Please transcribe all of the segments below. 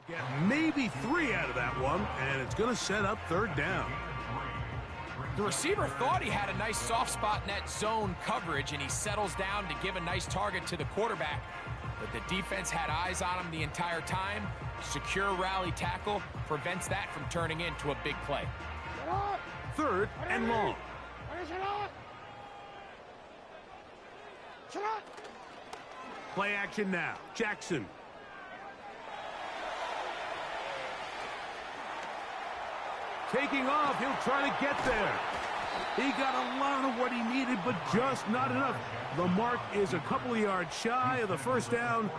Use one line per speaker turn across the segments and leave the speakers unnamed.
Get maybe 3 out of that one, and it's going to set up third down.
The receiver thought he had a nice soft spot in that zone coverage, and he settles down to give a nice target to the quarterback. But the defense had eyes on him the entire time. Secure rally tackle prevents that from turning into a big play.
Third and long. Play action now. Jackson. Taking off, he'll try to get there. He got a lot of what he needed, but just not enough. The mark is a couple of yards shy of the first down.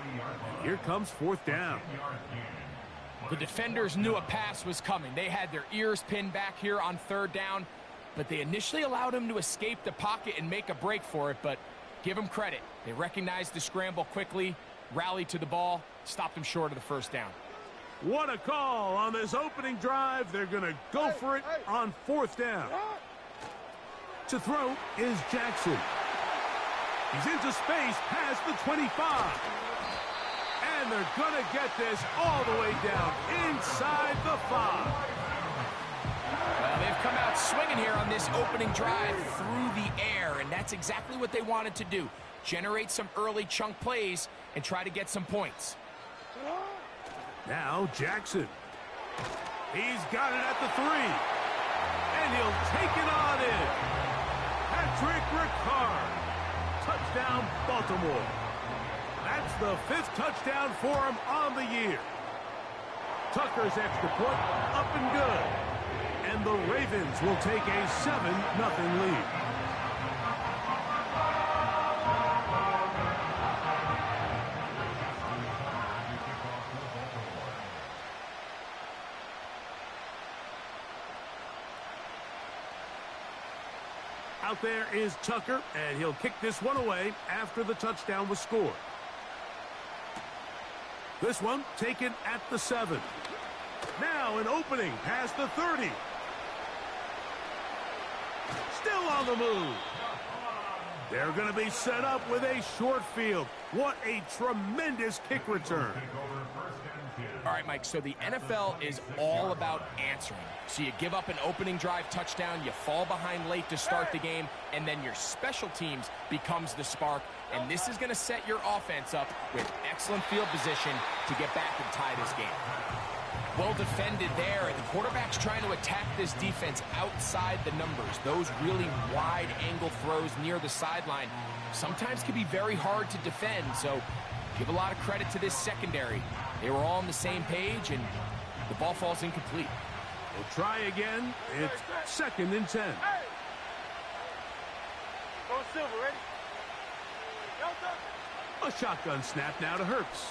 Here comes fourth down.
The defenders knew a pass was coming. They had their ears pinned back here on third down, but they initially allowed him to escape the pocket and make a break for it, but give him credit. They recognized the scramble quickly, rallied to the ball, stopped him short of the first down.
What a call on this opening drive. They're going to go for it on fourth down. To throw is Jackson. He's into space past the 25. And they're going to get this all the way down inside the 5.
Well, they've come out swinging here on this opening drive through the air, and that's exactly what they wanted to do. Generate some early chunk plays and try to get some points.
Now Jackson. He's got it at the 3. And he'll take it on in. Patrick Ricard. Touchdown, Baltimore. That's the 5th touchdown for him on the year. Tucker's extra point up and good. And the Ravens will take a 7-0 lead. Out there is Tucker, and he'll kick this one away after the touchdown was scored. This one taken at the 7. Now an opening past the 30. Still on the move. They're going to be set up with a short field. What a tremendous kick return.
All right, Mike, so the NFL is all about answering. So you give up an opening drive touchdown, you fall behind late to start the game, and then your special teams becomes the spark. And this is going to set your offense up with excellent field position to get back and tie this game. Well defended there, and the quarterback's trying to attack this defense outside the numbers. Those really wide angle throws near the sideline sometimes can be very hard to defend, so give a lot of credit to this secondary. They were all on the same page, and the ball falls incomplete.
We'll try again. It's 2nd and 10.
Go Silver, ready?
A shotgun snap now to Hurts.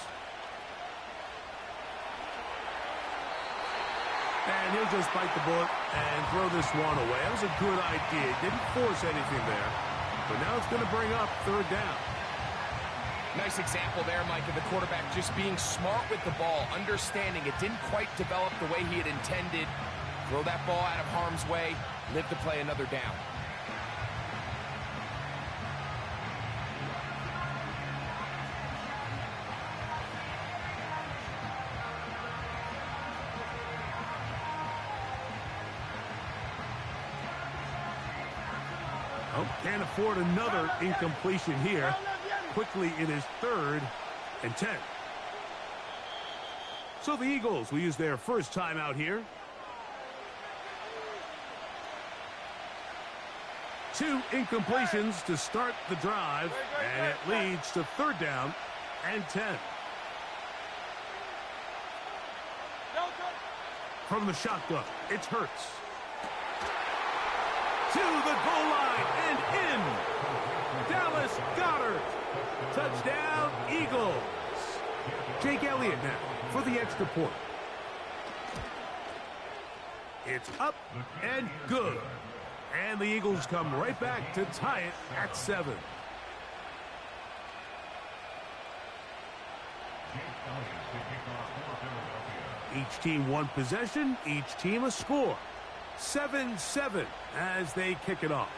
And he'll just bite the bullet and throw this one away. That was a good idea. Didn't force anything there. But now it's going to bring up third down.
Nice example there, Mike, of the quarterback just being smart with the ball, understanding it didn't quite develop the way he had intended. Throw that ball out of harm's way, live to play another down.
Oh, can't afford another incompletion here. Quickly, it is 3rd and 10. So the Eagles will use their first time out here. 2 incompletions to start the drive, and it leads to 3rd down and 10. From the shotgun, it's Hurts. To the goal line and in. Dallas Goedert. Touchdown, Eagles. Jake Elliott now for the extra point. It's up and good. And the Eagles come right back to tie it at 7. Each team one possession, each team a score. 7-7 as they kick it off.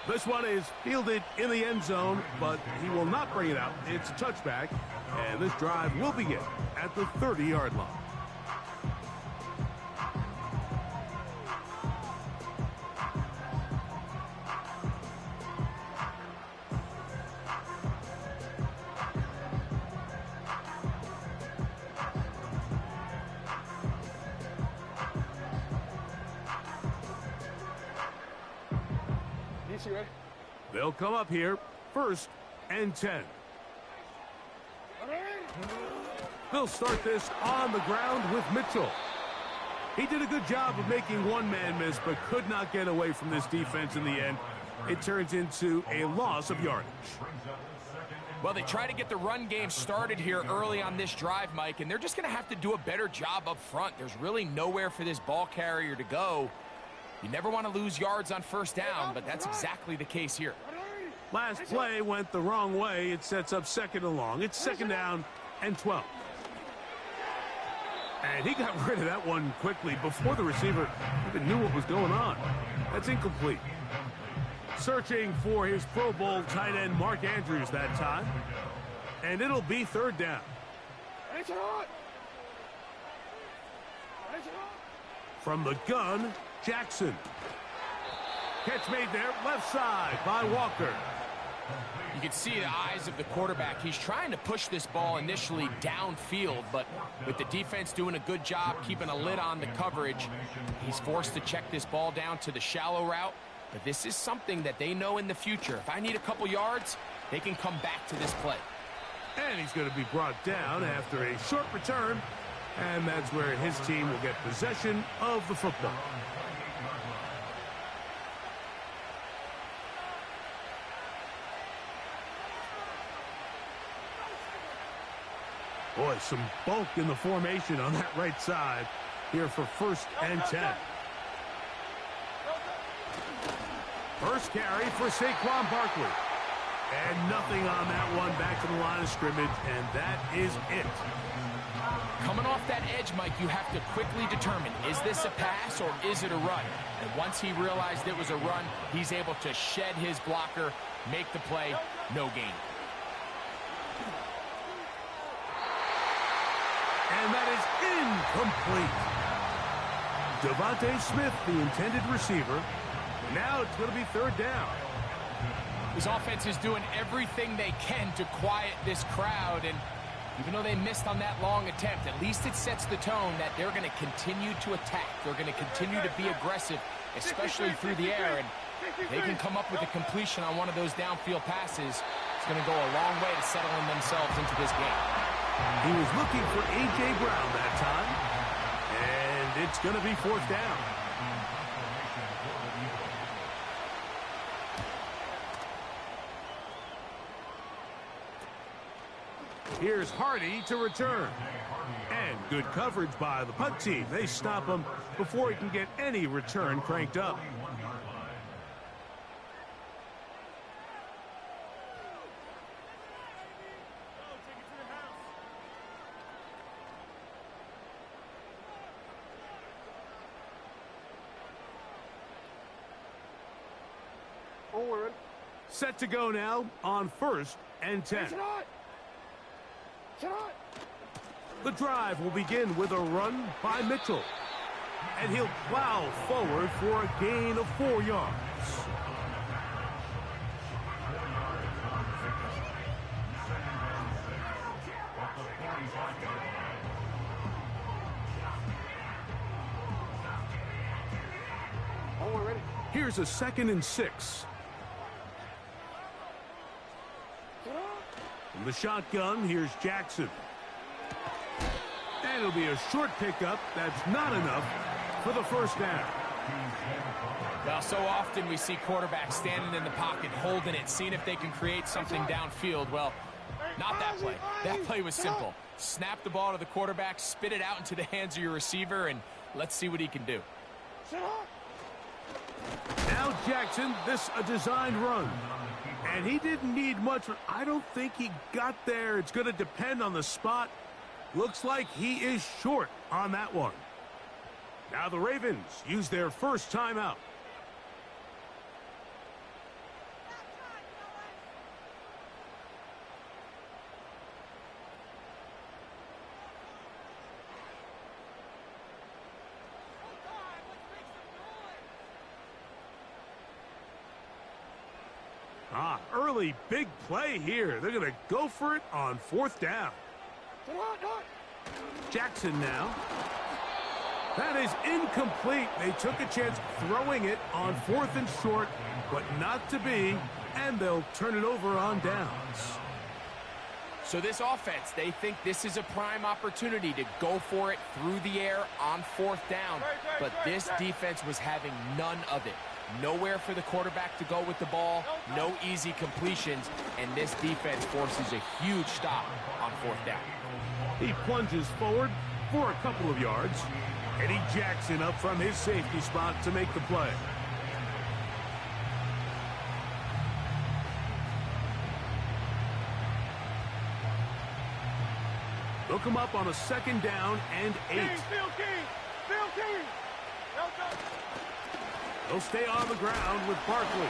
This one is fielded in the end zone, but he will not bring it out. It's a touchback, and this drive will begin at the 30-yard line. They'll come up here, 1st and 10. They'll start this on the ground with Mitchell. He did a good job of making one man miss, but could not get away from this defense in the end. It turns into a loss of yardage.
Well, they try to get the run game started here early on this drive, Mike, and they're just going to have to do a better job up front. There's really nowhere for this ball carrier to go. You never want to lose yards on 1st down, but that's exactly the case here.
Last play went the wrong way. It sets up 2nd and long. It's 2nd down and 12. And he got rid of that one quickly before the receiver even knew what was going on. That's incomplete. Searching for his Pro Bowl tight end Mark Andrews that time. And it'll be 3rd down. From the gun, Jackson. Catch made there, left side by Walker.
You can see the eyes of the quarterback. He's trying to push this ball initially downfield, but with the defense doing a good job keeping a lid on the coverage, he's forced to check this ball down to the shallow route. But this is something that they know in the future. If I need a couple yards, they can come back to this play.
And he's going to be brought down after a short return, and that's where his team will get possession of the football. Boy, some bulk in the formation on that right side here for 1st and 10. First carry for Saquon Barkley. And nothing on that one, back to the line of scrimmage, and that is it.
Coming off that edge, Mike, you have to quickly determine, is this a pass or is it a run? And once he realized it was a run, he's able to shed his blocker, make the play, no gain.
And that is incomplete. Devontae Smith, the intended receiver. Now it's going to be 3rd down.
His offense is doing everything they can to quiet this crowd, and even though they missed on that long attempt, at least it sets the tone that they're going to continue to attack. They're going to continue to be aggressive, especially through the air, and they can come up with a completion on one of those downfield passes. It's going to go a long way to settling themselves into this game.
He was looking for A.J. Brown that time, and it's going to be 4th down. Here's Hardy to return. And good coverage by the punt team. They stop him before he can get any return cranked up. Set to go now on 1st and 10. The drive will begin with a run by Mitchell. And he'll plow forward for a gain of 4 yards. Here's a 2nd and 6. From the shotgun, here's Jackson. And it'll be a short pickup. That's not enough for the 1st down.
Well, so often we see quarterbacks standing in the pocket, holding it, seeing if they can create something downfield. Well, not that play. That play was simple. Snap the ball to the quarterback, spit it out into the hands of your receiver, and let's see what he can do.
Now Jackson, this a designed run. And he didn't need much. I don't think he got there. It's going to depend on the spot. Looks like he is short on that one. Now the Ravens use their first timeout. Early big play here. They're going to go for it on 4th down. Jackson now. That is incomplete. They took a chance throwing it on 4th and short, but not to be, and they'll turn it over on downs.
So this offense, they think this is a prime opportunity to go for it through the air on 4th down, but this defense was having none of it. Nowhere for the quarterback to go with the ball, no easy completions, and this defense forces a huge stop on 4th down.
He plunges forward for a couple of yards. Eddie Jackson up from his safety spot to make the play. They'll come up on a 2nd down and 8. They'll stay on the ground with Barkley.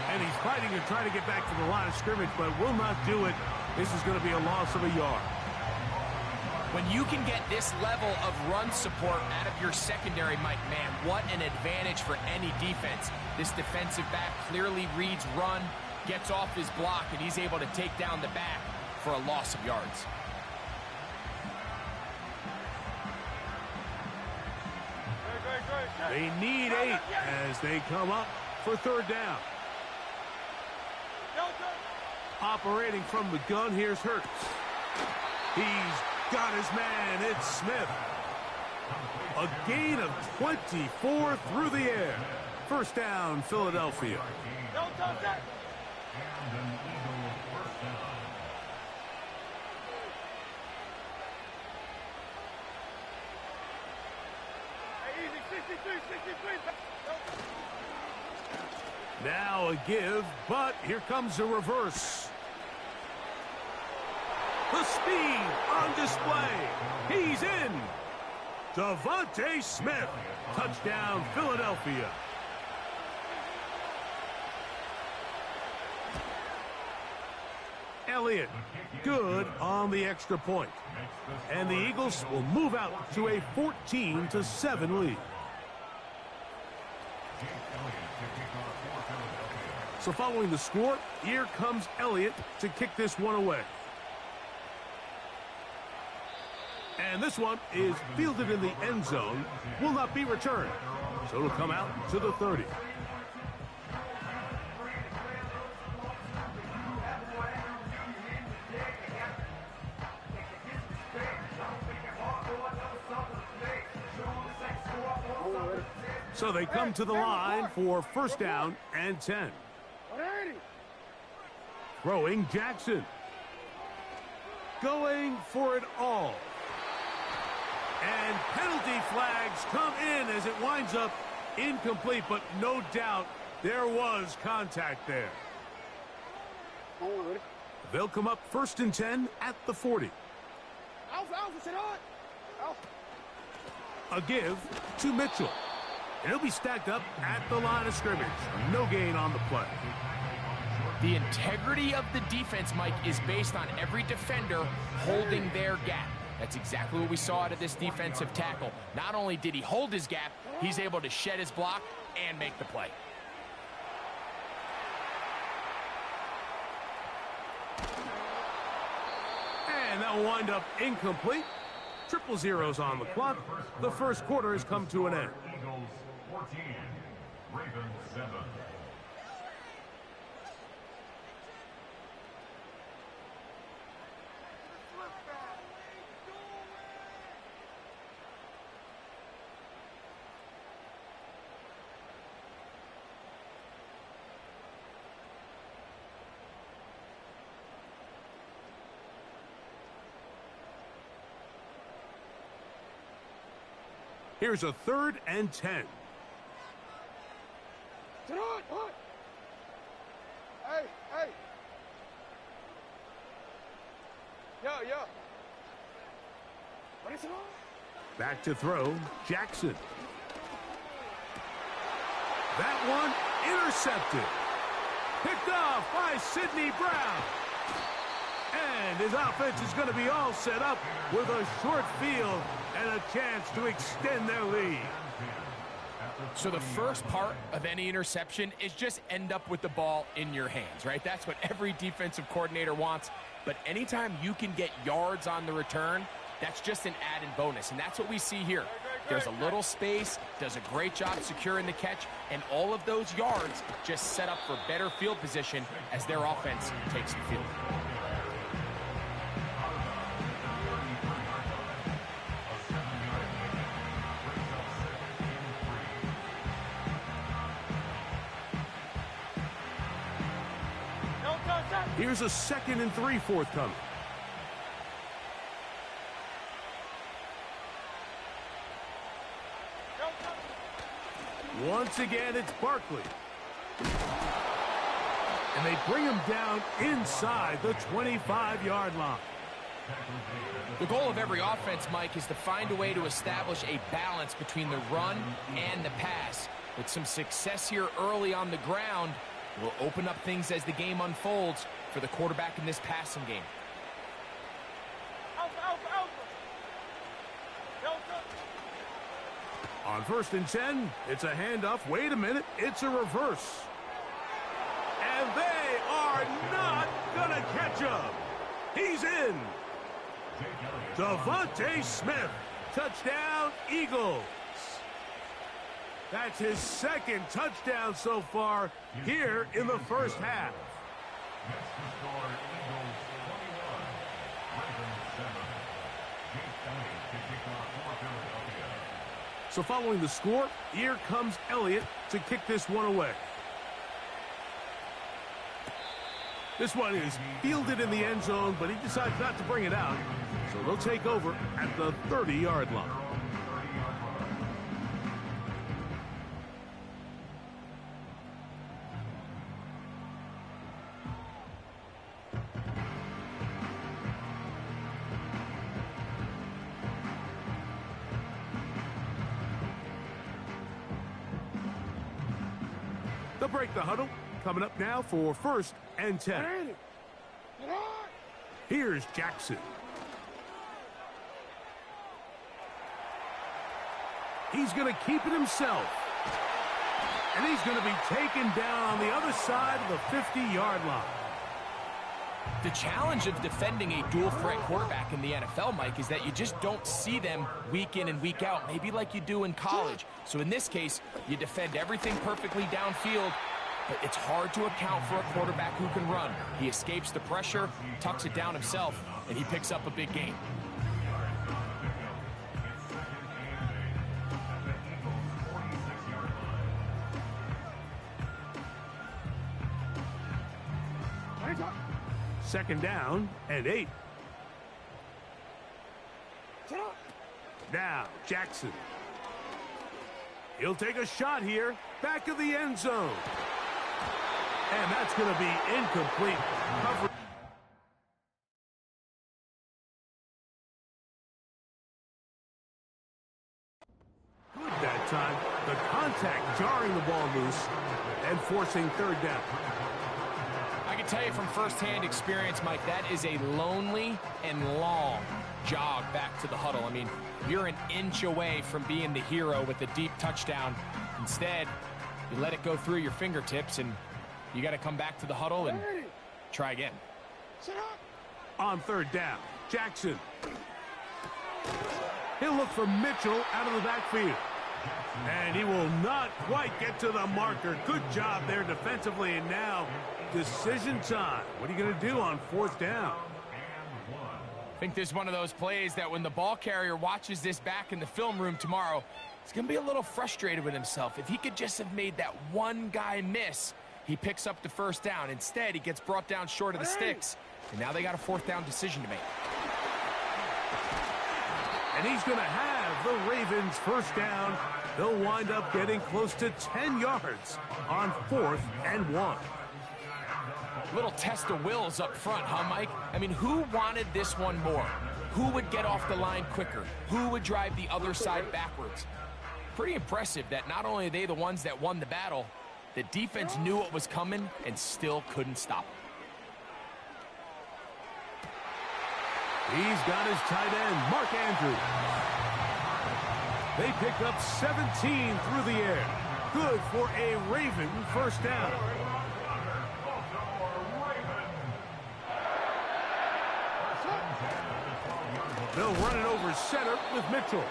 And he's fighting and trying to get back to the line of scrimmage, but will not do it. This is going to be a loss of a yard.
When you can get this level of run support out of your secondary, Mike, man, what an advantage for any defense. This defensive back clearly reads run, gets off his block, and he's able to take down the back for a loss of yards.
They need 8 as they come up for 3rd down. Operating from the gun, here's Hurts. He's got his man, it's Smith. A gain of 24 through the air. 1st down, Philadelphia. Now a give, but here comes a reverse. The speed on display. He's in. Devontae Smith. Touchdown, Philadelphia. Elliott, good on the extra point. And the Eagles will move out to a 14-7 lead. So following the score, here comes Elliott to kick this one away. And this one is fielded in the end zone, will not be returned. So it'll come out to the 30. So they come to the line for 1st down and 10. Throwing Jackson. Going for it all. And penalty flags come in as it winds up incomplete, but no doubt there was contact there. They'll come up 1st and 10 at the 40. A give to Mitchell. And he'll be stacked up at the line of scrimmage. No gain on the play.
The integrity of the defense, Mike, is based on every defender holding their gap. That's exactly what we saw out of this defensive tackle. Not only did he hold his gap, he's able to shed his block and make the play.
And that will wind up incomplete. 0-0 on the clock. The 1st quarter has come to an end.
Eagles 14, Ravens 7.
Here's a 3rd and 10.
Hey. Yo. What is it on?
Back to throw, Jackson. That one intercepted. Picked off by Sidney Brown. And his offense is going to be all set up with a short field and a chance to extend their lead.
So the first part of any interception is just end up with the ball in your hands, right? That's what every defensive coordinator wants. But anytime you can get yards on the return, that's just an added bonus, and that's what we see here. There's a little space, does a great job securing the catch, and all of those yards just set up for better field position as their offense takes the field.
Here's a 2nd and 3 forthcoming. Once again, it's Barkley. And they bring him down inside the 25-yard line.
The goal of every offense, Mike, is to find a way to establish a balance between the run and the pass. With some success here early on the ground, will open up things as the game unfolds for the quarterback in this passing game.
On 1st and 10, it's a handoff. Wait a minute, it's a reverse. And they are not gonna catch him. He's in. Devontae Smith, touchdown Eagles. That's his 2nd touchdown so far here in the first half.
Next to score, Eagles 21, Ravens 7. Jake Elliott to kick off for Philadelphia.
So following the score, here comes Elliott to kick this one away. This one is fielded in the end zone, but he decides not to bring it out. So they'll take over at the 30-yard line. They'll break the huddle. Coming up now for 1st and 10. Here's Jackson. He's going to keep it himself. And he's going to be taken down on the other side of the 50-yard line.
The challenge of defending a dual-threat quarterback in the NFL, Mike, is that you just don't see them week in and week out, maybe like you do in college. So in this case, you defend everything perfectly downfield, but it's hard to account for a quarterback who can run. He escapes the pressure, tucks it down himself, and he picks up a big gain.
Second down and 8. Now, Jackson. He'll take a shot here, back of the end zone. And that's going to be incomplete coverage. Good that time. The contact jarring the ball loose and forcing 3rd down.
I can tell you from firsthand experience, Mike, that is a lonely and long jog back to the huddle. I mean, you're an inch away from being the hero with a deep touchdown. Instead, you let it go through your fingertips, and you got to come back to the huddle and try again.
On 3rd down, Jackson. He'll look for Mitchell out of the backfield. And he will not quite get to the marker. Good job there defensively, and now decision time. What are you going to do on 4th down?
I think this is one of those plays that when the ball carrier watches this back in the film room tomorrow, he's going to be a little frustrated with himself. If he could just have made that one guy miss, he picks up the 1st down. Instead, he gets brought down short of the sticks, and now they got a 4th down decision to make.
And he's going to have the Ravens 1st down. They'll wind up getting close to 10 yards on 4th and 1.
Little test of wills up front, huh, Mike? I mean, who wanted this one more? Who would get off the line quicker? Who would drive the other side backwards? Pretty impressive that not only are they the ones that won the battle, the defense knew what was coming and still couldn't stop it.
He's got his tight end, Mark Andrews. They pick up 17 through the air. Good for a Raven first down. They'll run it over center with Mitchell.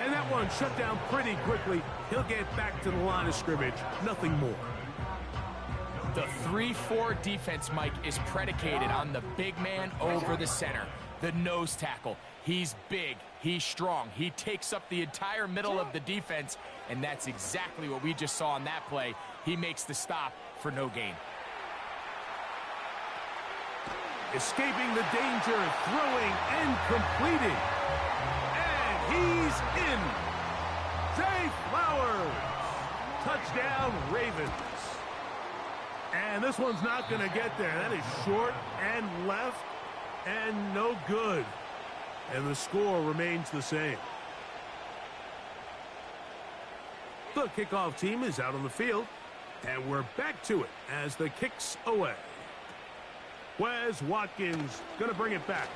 And that one shut down pretty quickly. He'll get back to the line of scrimmage. Nothing more.
The 3-4 defense, Mike, is predicated on the big man over the center. The nose tackle. He's big. He's strong. He takes up the entire middle of the defense, and that's exactly what we just saw on that play. He makes the stop for no gain.
Escaping the danger, throwing and completing. And he's in. Zay Flowers. Touchdown, Ravens. And this one's not going to get there. That is short and left and no good. And the score remains the same. The kickoff team is out on the field. And we're back to it as the kick's away. Wes Watkins going to bring it back.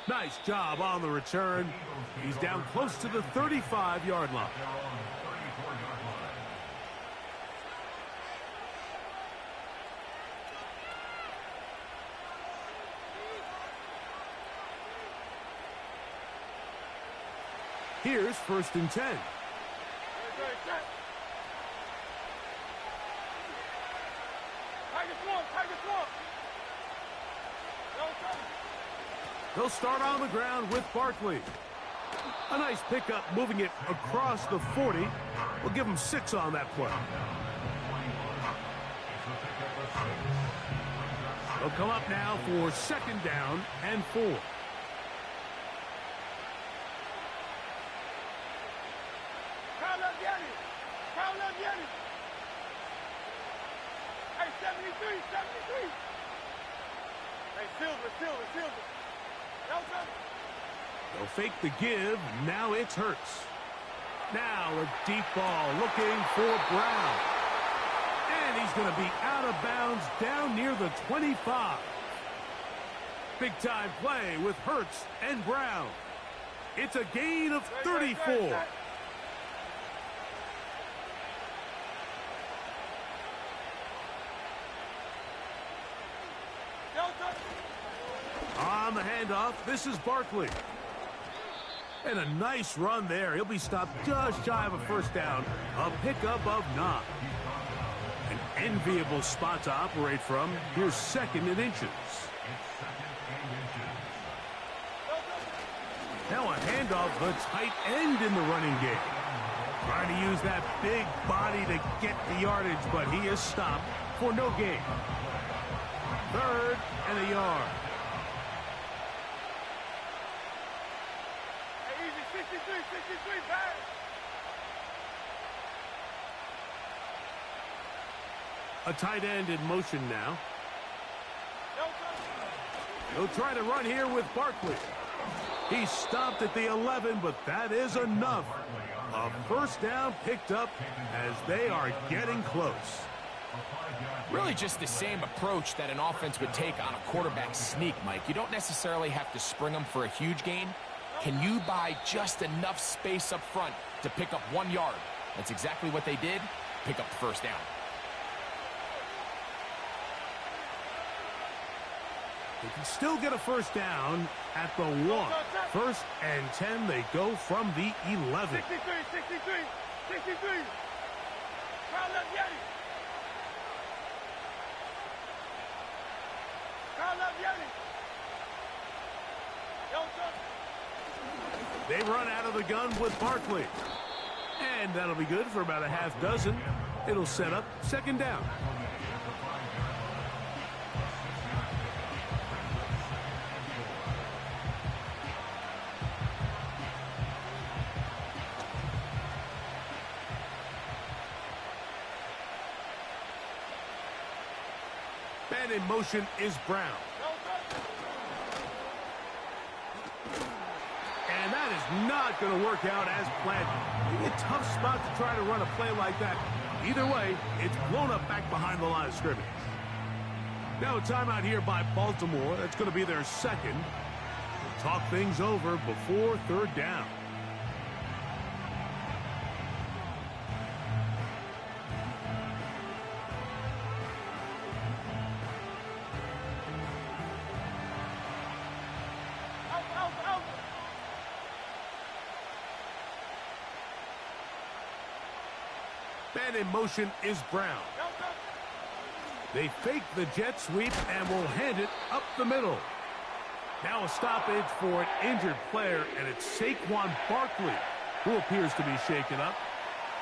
Nice job on the return. He's down close to the 35-yard line. Here's 1st and 10. They'll start on the ground with Barkley. A nice pickup, moving it across the 40. We'll give him 6 on that play. They'll come up now for 2nd down and 4.
Hey, 73. Hey, Silver.
They'll fake the give. Now it's Hurts. Now a deep ball looking for Brown. And he's going to be out of bounds down near the 25. Big time play with Hurts and Brown. It's a gain of 34. On the handoff, this is Barkley. And a nice run there. He'll be stopped just shy of a 1st down. A pickup of 9. An enviable spot to operate from. Here's 2nd and inches. Now a handoff, the tight end in the running game. Trying to use that big body to get the yardage, but he is stopped for no gain. 3rd and a yard.
63, back.
A tight end in motion now. He'll try to run here with Barkley. He stopped at the 11, but that is enough. A 1st down picked up as they are getting close.
Really just the same approach that an offense would take on a quarterback sneak, Mike. You don't necessarily have to spring them for a huge gain. Can you buy just enough space up front to pick up 1 yard? That's exactly what they did. Pick up the 1st down.
They can still get a 1st down at the 1. 1st and 10, they go from the 11.
63. Kyle left Yeti.
They run out of the gun with Barkley. And that'll be good for about a half dozen. It'll set up 2nd down. And in motion is Brown. And that is not going to work out as planned. A tough spot to try to run a play like that. Either way, it's blown up back behind the line of scrimmage. Now a timeout here by Baltimore. That's going to be their 2nd. We'll talk things over before 3rd down. And in motion is Brown. They fake the jet sweep and will hand it up the middle. Now a stoppage for an injured player, and it's Saquon Barkley who appears to be shaken up.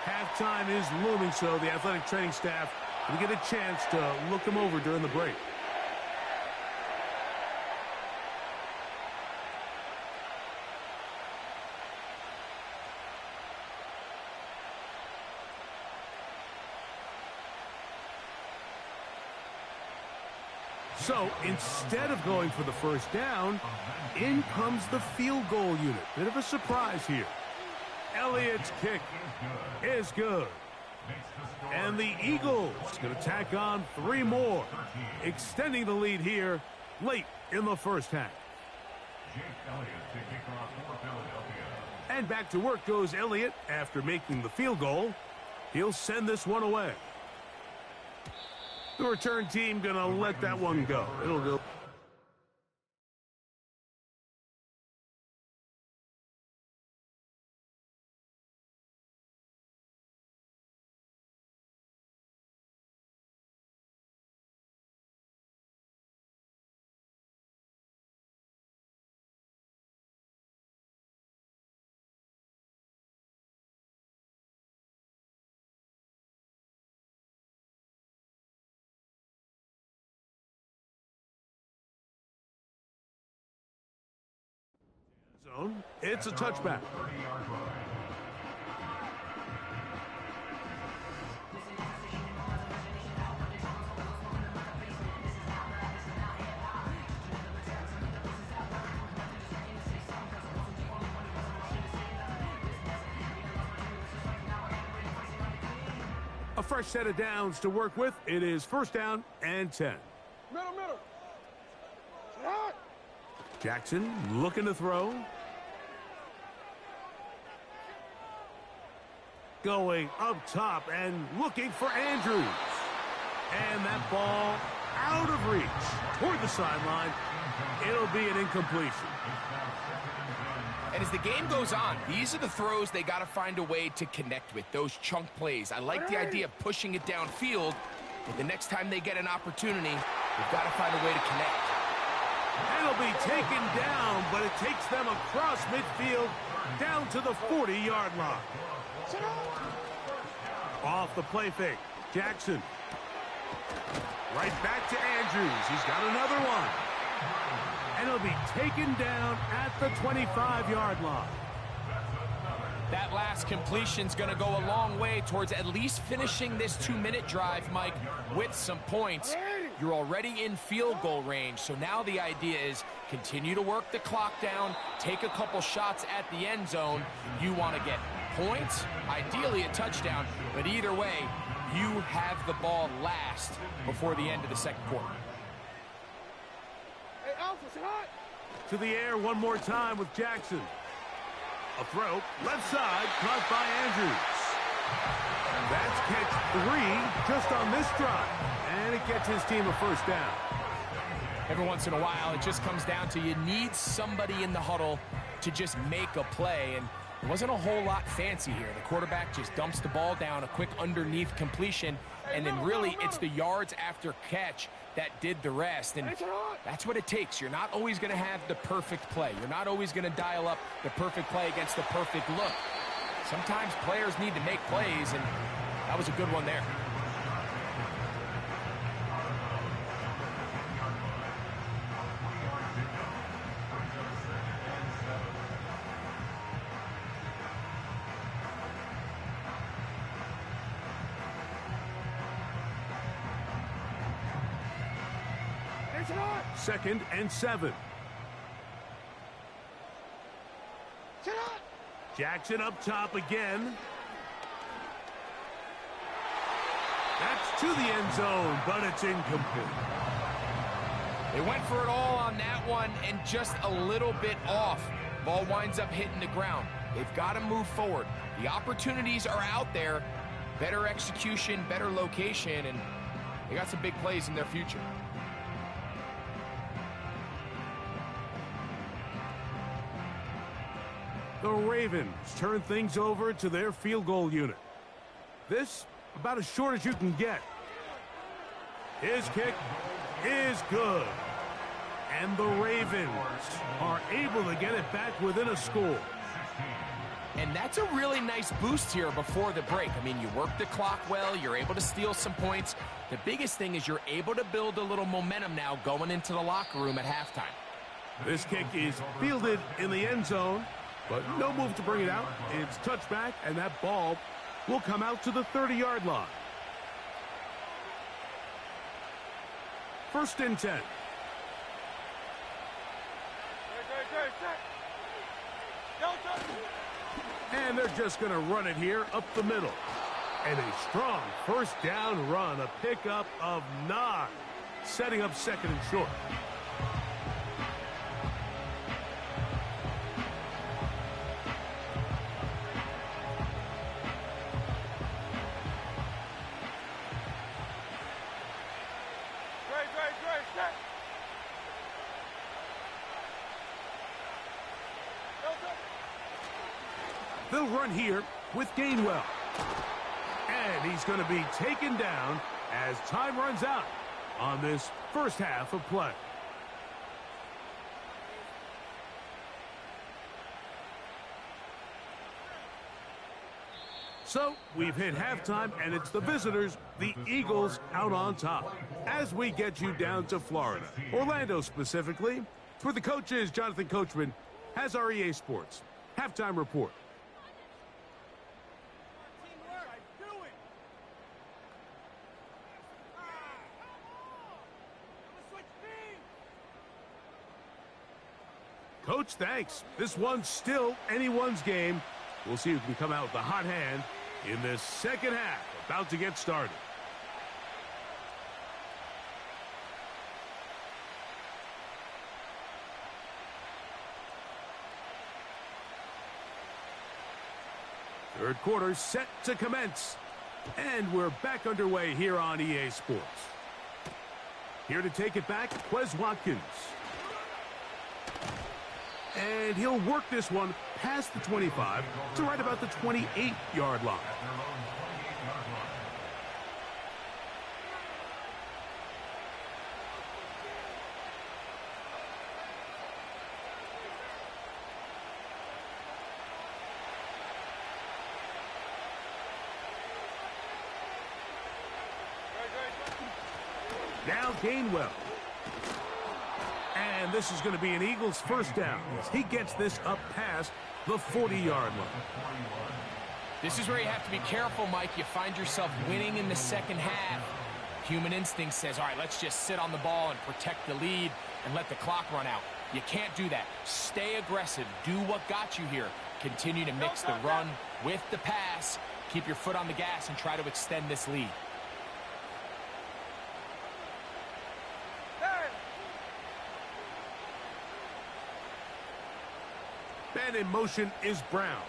Halftime is looming, so the athletic training staff will get a chance to look him over during the break. So instead of going for the first down, in comes the field goal unit. Bit of a surprise here. Elliott's kick is good. And the Eagles going to tack on 3 more, extending the lead here late in the first half. And back to work goes Elliott after making the field goal. He'll send this one away. The return team going to let that one go. It'll go. Zone. It's a touchback. A fresh set of downs to work with. It is first down and 10.
Middle.
Jackson looking to throw. Going up top and looking for Andrews. And that ball out of reach toward the sideline. It'll be an incompletion.
And as the game goes on, these are the throws they got to find a way to connect with, those chunk plays. I like the idea of pushing it downfield, but the next time they get an opportunity, they've got to find a way to connect.
It'll be taken down, but it takes them across midfield down to the 40-yard line. Off the play fake, Jackson. Right back to Andrews. He's got another one. And it'll be taken down at the 25-yard line.
That last completion's going to go a long way towards at least finishing this 2-minute drive, Mike, with some points. You're already in field goal range, so now the idea is continue to work the clock down, take a couple shots at the end zone. You want to get points, ideally a touchdown, but either way, you have the ball last before the end of the second quarter.
Hey, Alpha's hot.
To the air one more time with Jackson. A throw, left side, caught by Andrews. That's catch 3 just on this drive. And it gets his team a first down.
Every once in a while, it just comes down to you need somebody in the huddle to just make a play. And it wasn't a whole lot fancy here. The quarterback just dumps the ball down, a quick underneath completion, and then really it's the yards after catch that did the rest. And that's what it takes. You're not always going to have the perfect play. You're not always going to dial up the perfect play against the perfect look. Sometimes players need to make plays, and that was a good one there.
Second and 7. Jackson up top again. That's to the end zone, but it's incomplete.
They went for it all on that one and just a little bit off. Ball winds up hitting the ground. They've got to move forward. The opportunities are out there. Better execution, better location, and they got some big plays in their future. The
Ravens turn things over to their field goal unit. This about as short as you can get. His kick is good. And the Ravens are able to get it back within a score.
And that's a really nice boost here before the break. I mean, you work the clock well, you're able to steal some points. The biggest thing is you're able to build a little momentum now going into the locker room at halftime.
This kick is fielded in the end zone, but no move to bring it out. It's touched back, and that ball will come out to the 30-yard line. First and 10. And they're just going to run it here up the middle. And a strong first down run, a pickup of 9, setting up second and short. They'll run here with Gainwell. And he's going to be taken down as time runs out on this first half of play. So we've hit halftime, and it's the visitors, the Eagles, out on top. As we get you down to Florida, Orlando specifically, for the coaches, Jonathan Coachman has our EA Sports halftime report. Coach, thanks. This one's still anyone's game. We'll see who can come out with the hot hand in this second half, about to get started. Third quarter set to commence. And we're back underway here on EA Sports. Here to take it back, Quez Watkins. And he'll work this one past the 25 to right about the 28-yard line. Now Gainwell. And this is going to be an Eagles first down as he gets this up past the 40-yard line.
This is where you have to be careful, Mike. You find yourself winning in the second half. Human instinct says, all right, let's just sit on the ball and protect the lead and let the clock run out. You can't do that. Stay aggressive. Do what got you here. Continue to mix the run with the pass. Keep your foot on the gas and try to extend this lead.
And in motion is Brown.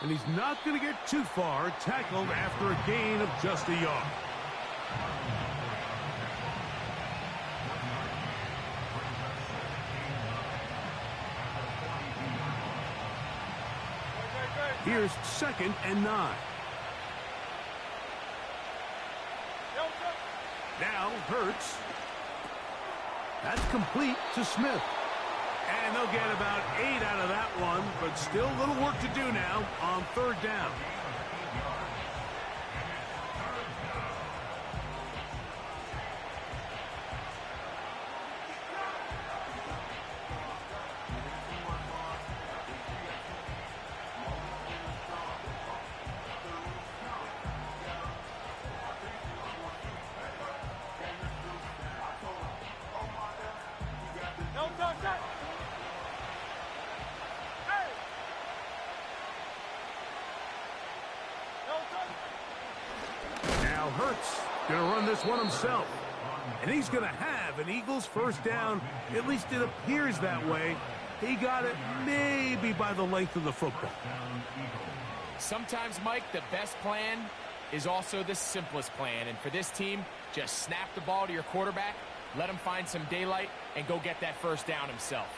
And he's not going to get too far, tackled after a gain of just a yard. Here's second and 9. Now Hurts. That's complete to Smith. And they'll get about 8 out of that one, but still a little work to do now on third down. Now Hurts going to run this one himself. And he's going to have an Eagles first down. At least it appears that way. He got it maybe by the length of the football.
Sometimes, Mike, the best plan is also the simplest plan. And for this team, just snap the ball to your quarterback, let him find some daylight, and go get that first down himself.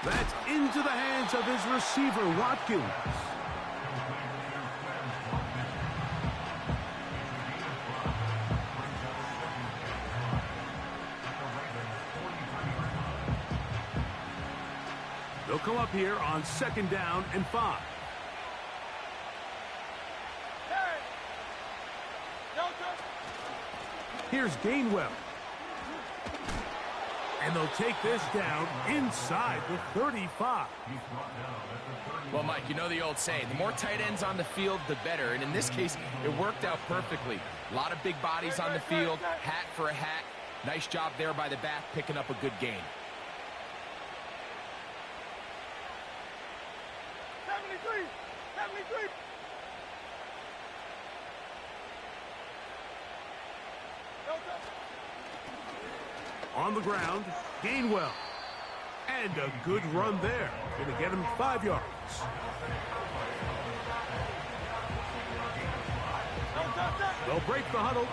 That's into the hands of his receiver, Watkins. They'll come up here on 2nd down and 5. Here's Gainwell. And they'll take this down inside the 35.
Well, Mike, you know the old saying, the more tight ends on the field, the better. And in this case, it worked out perfectly. A lot of big bodies on the field, hat for a hat. Nice job there by the back, picking up a good gain.
73! 73!
On the ground, Gainwell. And a good run there. Going to get him 5 yards. They'll break the huddle.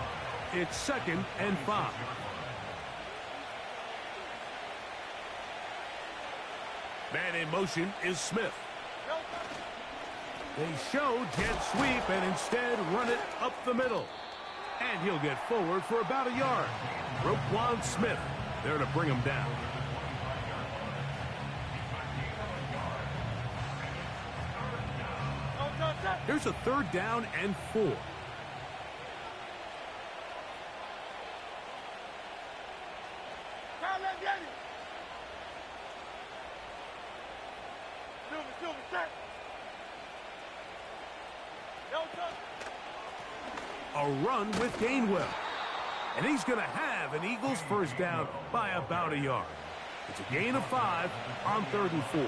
It's 2nd and 5. Man in motion is Smith. They show jet sweep and instead run it up the middle. And he'll get forward for about a yard. Roquan Smith there to bring him down. Here's a 3rd down and 4.
Silver, set.
A run with Gainwell. And he's going to have an Eagles 1st down by about a yard. It's a gain of 5 on 3rd and 4.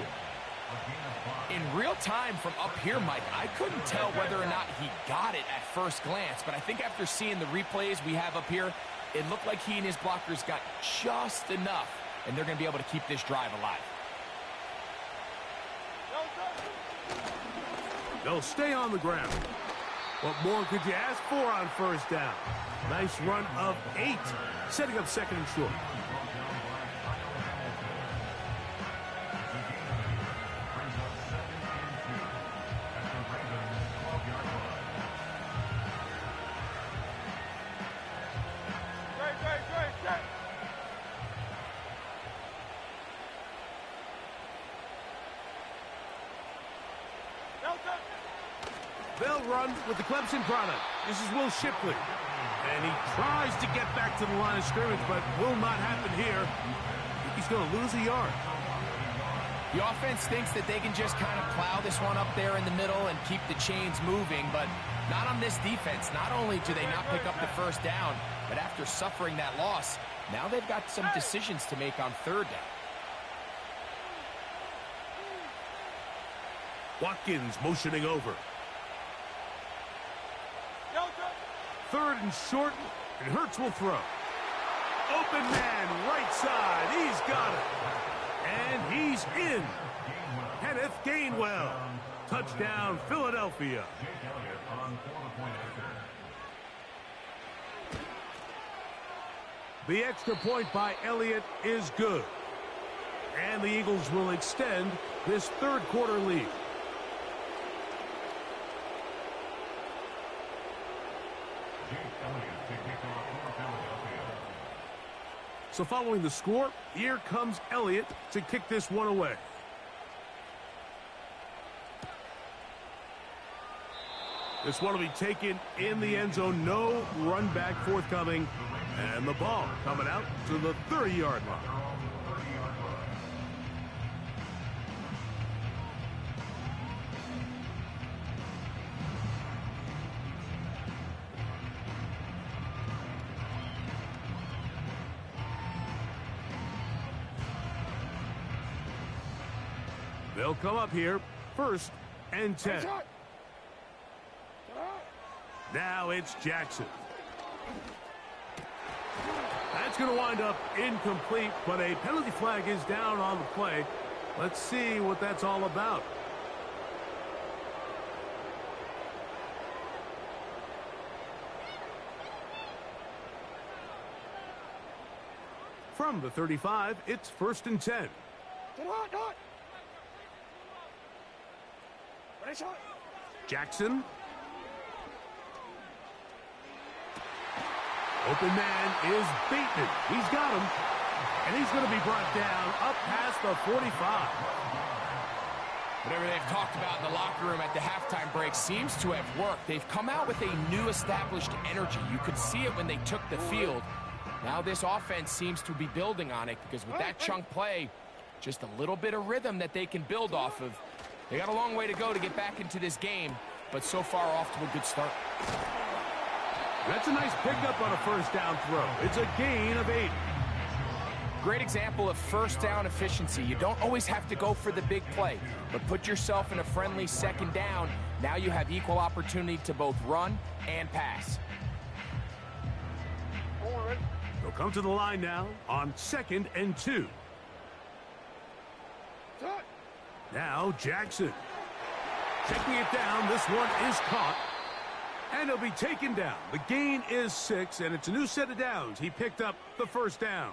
In real time from up here, Mike, I couldn't tell whether or not he got it at first glance, but I think after seeing the replays we have up here, it looked like he and his blockers got just enough, and they're going to be able to keep this drive alive.
They'll stay on the ground. What more could you ask for on 1st down? Nice run of 8, setting up 2nd and short. They'll run with the Clemson product. This is Will Shipley. And he tries to get back to the line of scrimmage, but will not happen here. I think he's going to lose a yard.
The offense thinks that they can just kind of plow this one up there in the middle and keep the chains moving, but not on this defense. Not only do they not pick up the 1st down, but after suffering that loss, now they've got some decisions to make on 3rd down.
Watkins motioning over. 3rd and short, and Hurts will throw. Open man, right side, he's got it. And he's in. Kenneth Gainwell. Touchdown, Philadelphia. The extra point by Elliott is good. And the Eagles will extend this 3rd quarter lead. So following the score, here comes Elliott to kick this one away. This one will be taken in the end zone. No run back forthcoming. And the ball coming out to the 30-yard line. They'll come up here, 1st and 10. Now it's Jackson. That's going to wind up incomplete, but a penalty flag is down on the play. Let's see what that's all about. From the 35, it's 1st and 10. Jackson. Open man is Bateman. He's got him. And he's going to be brought down up past the 45.
Whatever they've talked about in the locker room at the halftime break seems to have worked. They've come out with a new established energy. You could see it when they took the field. Now this offense seems to be building on it because with that chunk play, just a little bit of rhythm that they can build off of. They got a long way to go to get back into this game, but so far off to a good start.
That's a nice pickup on a first down throw. It's a gain of 8.
Great example of first down efficiency. You don't always have to go for the big play, but put yourself in a friendly second down. Now you have equal opportunity to both run and pass.
They'll come to the line now on 2nd and 2. Now Jackson. Checking it down. This one is caught. And he'll be taken down. The gain is 6, and it's a new set of downs. He picked up the first down.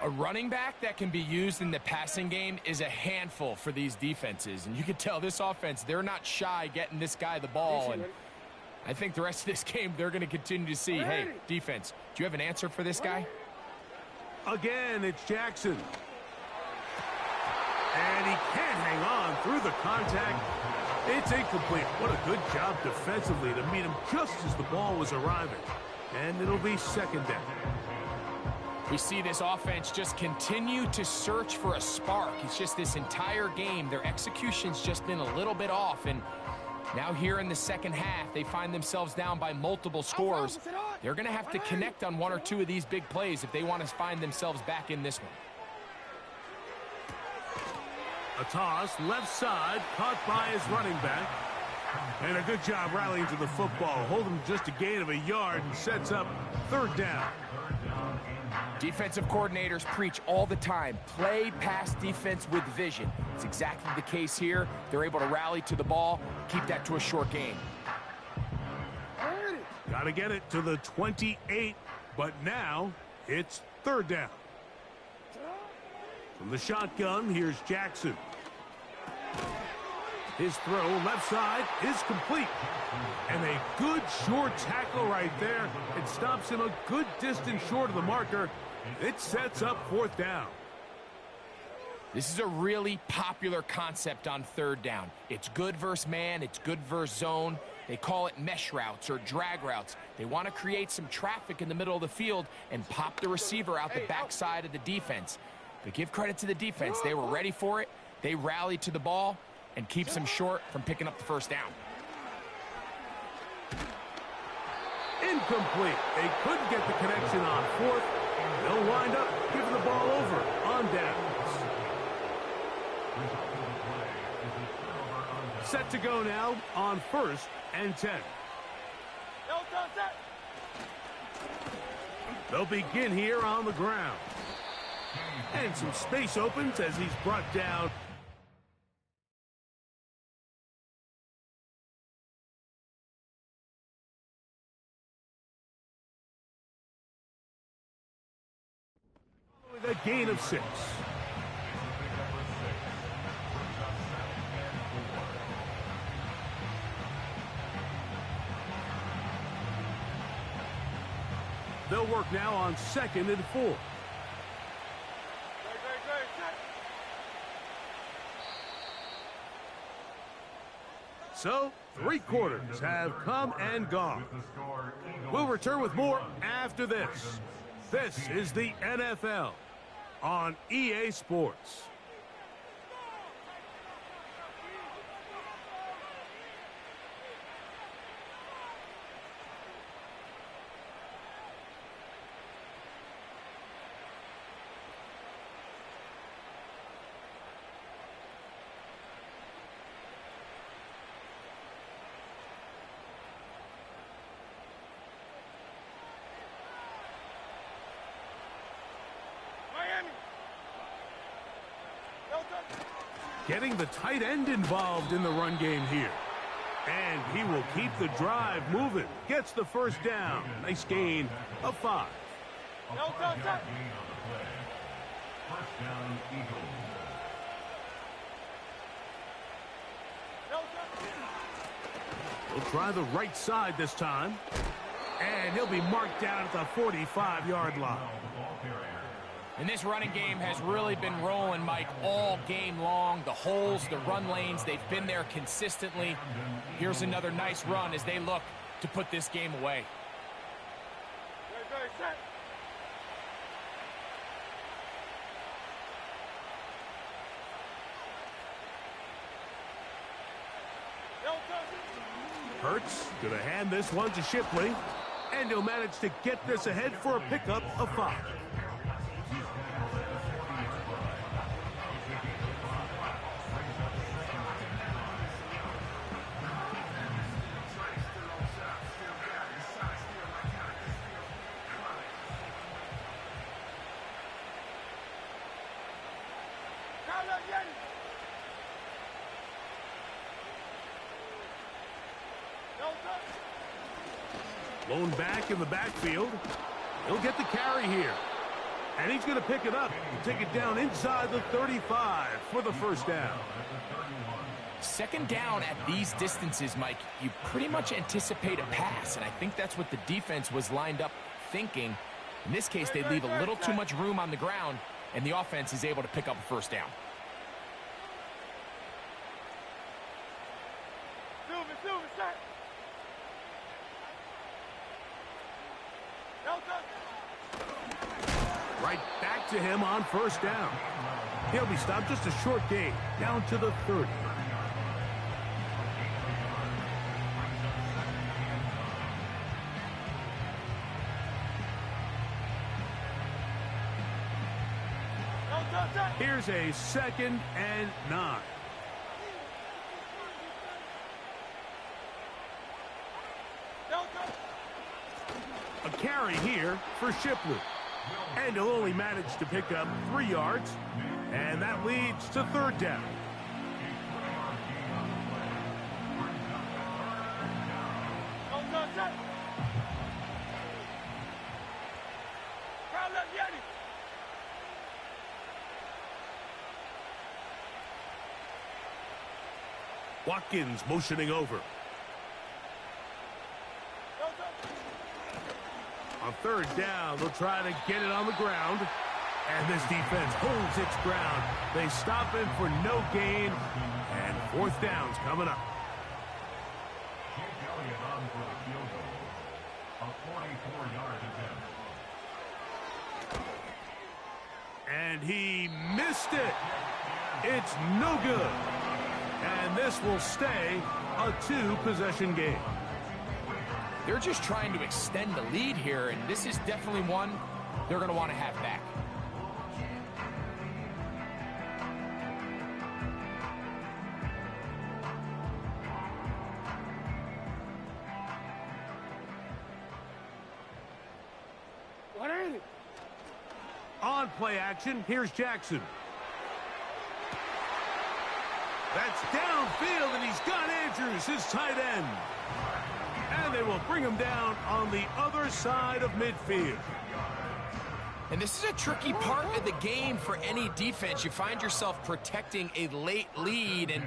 A running back that can be used in the passing game is a handful for these defenses. And you can tell this offense, they're not shy getting this guy the ball. And I think the rest of this game, they're going to continue to see, hey, defense, do you have an answer for this guy?
Again, it's Jackson. And he can't hang on through the contact. It's incomplete. What a good job defensively to meet him just as the ball was arriving. And it'll be 2nd down.
We see this offense just continue to search for a spark. It's just this entire game, their execution's just been a little bit off. And now here in the second half, they find themselves down by multiple scores. They're going to have to connect on 1 or 2 of these big plays if they want to find themselves back in this one.
A toss, left side, caught by his running back. And a good job rallying to the football. Holding just a gain of a yard and sets up 3rd down.
Defensive coordinators preach all the time, play pass defense with vision. It's exactly the case here. They're able to rally to the ball, keep that to a short game.
Got to get it to the 28, but now it's 3rd down. From the shotgun, here's Jackson. His throw, left side, is complete. And a good short tackle right there. It stops him a good distance short of the marker. It sets up 4th down.
This is a really popular concept on 3rd down. It's good versus man, it's good versus zone. They call it mesh routes or drag routes. They want to create some traffic in the middle of the field and pop the receiver out the backside of the defense. But give credit to the defense. They were ready for it. They rallied to the ball and keeps them short from picking up the first down.
Incomplete. They couldn't get the connection on 4th. They'll wind up giving the ball over on downs. Set to go now on 1st and 10. They'll begin here on the ground. And some space opens as he's brought down. With a gain of 6. They'll work now on 2nd and 4. So, 3 quarters have come and gone. We'll return with more after this. This is the NFL on EA Sports. Getting the tight end involved in the run game here. And he will keep the drive moving. Gets the first down. Nice gain of 5.
First down, Eagles.
try the right side this time. And he'll be marked down at the 45-yard line.
And this running game has really been rolling, Mike, all game long. The holes, the run lanes, they've been there consistently. Here's another nice run as they look to put this game away.
Ready, set.
Hurts gonna hand this one to Shipley, and he'll manage to get this ahead for a pickup of 5. Blown back in the backfield. He'll get the carry here. And he's going to pick it up and take it down inside the 35 for the first down.
Second down at these distances, Mike, you pretty much anticipate a pass, and I think that's what the defense was lined up thinking. In this case, they leave a little too much room on the ground, and the offense is able to pick up a first down.
Silver, set.
Right back to him on first down. He'll be stopped just a short gain, down to the 30. Here's a 2nd and 9. A carry here for Shipley. And he'll only manage to pick up 3 yards. And that leads to 3rd down. Watkins motioning over. On 3rd down, they'll try to get it on the ground. And this defense holds its ground. They stop him for no gain. And 4th down's coming up. And he missed it. It's no good. And this will stay a 2-possession game.
They're just trying to extend the lead here, and this is definitely one they're going to want to have back.
What is it?
On play action, here's Jackson. That's downfield, and he's got Andrews, his tight end. And they will bring him down on the other side of midfield.
And this is a tricky part of the game for any defense. You find yourself protecting a late lead, and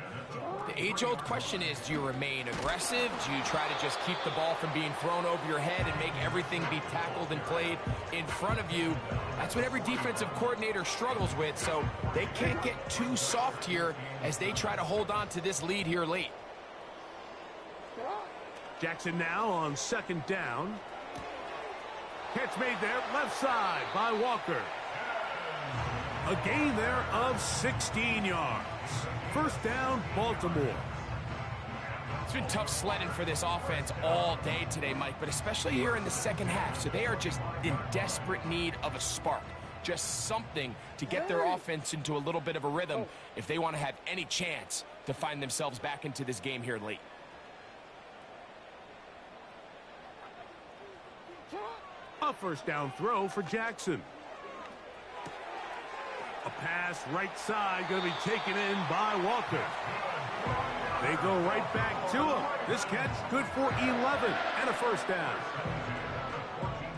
the age-old question is, do you remain aggressive? Do you try to just keep the ball from being thrown over your head and make everything be tackled and played in front of you? That's what every defensive coordinator struggles with, so they can't get too soft here as they try to hold on to this lead here late.
Jackson now on 2nd down. Catch made there, left side by Walker. A gain there of 16 yards. 1st down, Baltimore.
It's been tough sledding for this offense all day today, Mike, but especially here in the second half. So they are just in desperate need of a spark. Just something to get their offense into a little bit of a rhythm if they want to have any chance to find themselves back into this game here late.
A 1st down throw for Jackson. A pass right side going to be taken in by Walker. They go right back to him. This catch good for 11 and a 1st down.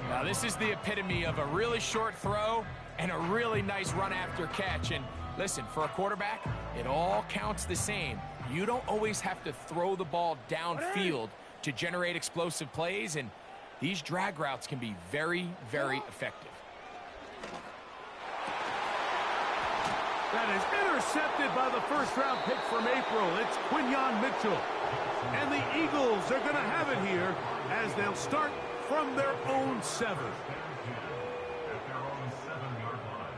Now this is the epitome of a really short throw and a really nice run after catch. And listen, for a quarterback, it all counts the same. You don't always have to throw the ball downfield to generate explosive plays, and these drag routes can be very, very effective.
That is intercepted by the first-round pick from April. It's Quinyon Mitchell. And the Eagles are going to have it here as they'll start from their own 7.
At their own 7-yard line.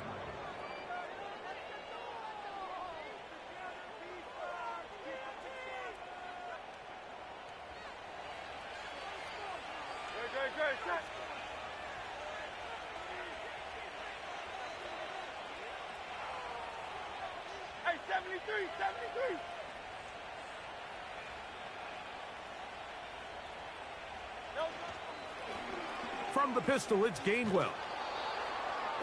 Good, set. Hey, 73.
From the pistol, it's Gainwell.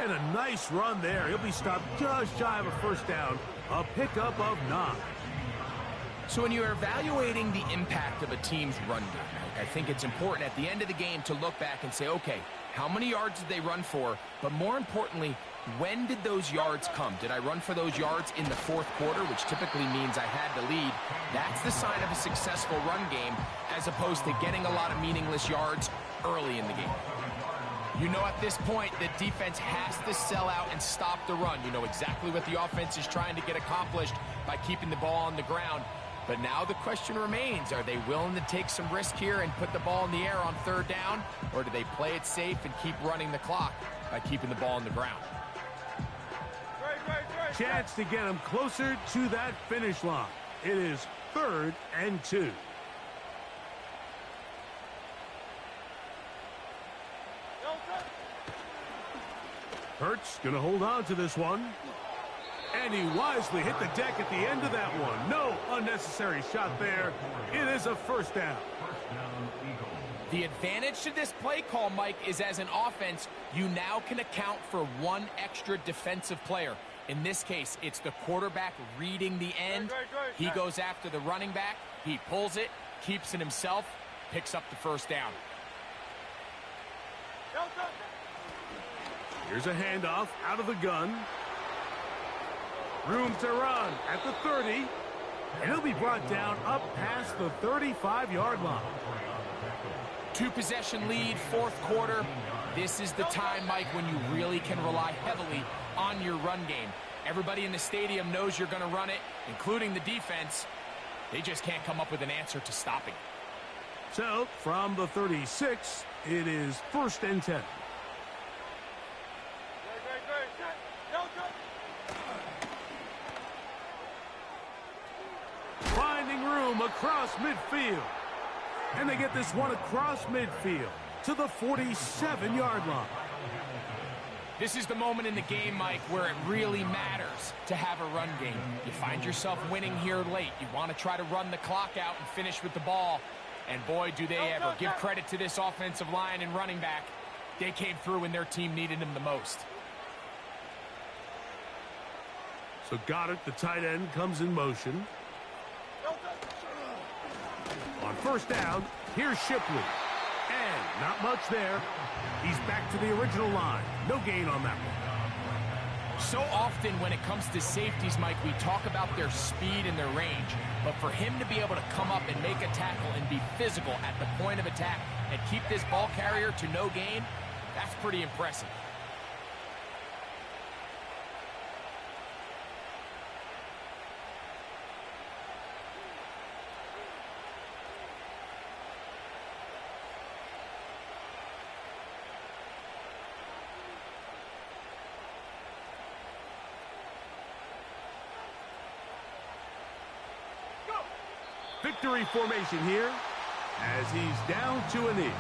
And a nice run there. He'll be stopped just shy of a first down. A pickup of 9.
So when you're evaluating the impact of a team's run game, I think it's important at the end of the game to look back and say, okay, how many yards did they run for? But more importantly, when did those yards come? Did I run for those yards in the fourth quarter, which typically means I had the lead? That's the sign of a successful run game, as opposed to getting a lot of meaningless yards early in the game. You know at this point the defense has to sell out and stop the run. You know exactly what the offense is trying to get accomplished by keeping the ball on the ground. But now the question remains, are they willing to take some risk here and put the ball in the air on third down? Or do they play it safe and keep running the clock by keeping the ball on the ground?
Chance to get them closer to that finish line. It is 3rd and 2. Hurts going to hold on to this one. And he wisely hit the deck at the end of that one. No unnecessary shot there. It is a first down.
The advantage to this play call, Mike, is as an offense, you now can account for one extra defensive player. In this case, it's the quarterback reading the end. He goes after the running back. He pulls it, keeps it himself, picks up the first down.
Here's a handoff out of the gun. Room to run at the 30. And he'll be brought down up past the 35-yard line.
2-possession lead, fourth quarter. This is the time, Mike, when you really can rely heavily on your run game. Everybody in the stadium knows you're going to run it, including the defense. They just can't come up with an answer to stopping.
So, from the 36, it is 1st and 10. Finding room across midfield. And they get this one across midfield to the 47-yard line.
This is the moment in the game, Mike, where it really matters to have a run game. You find yourself winning here late. You want to try to run the clock out and finish with the ball. And boy, do they ever. Give credit to this offensive line and running back. They came through when their team needed them the most.
So Goddard, the tight end, comes in motion. On first down, here's Shipley. And not much there. He's back to the original line. No gain on that one.
So often when it comes to safeties, Mike, we talk about their speed and their range. But for him to be able to come up and make a tackle and be physical at the point of attack and keep this ball carrier to no gain, that's pretty impressive.
Victory formation here as he's down to a knee.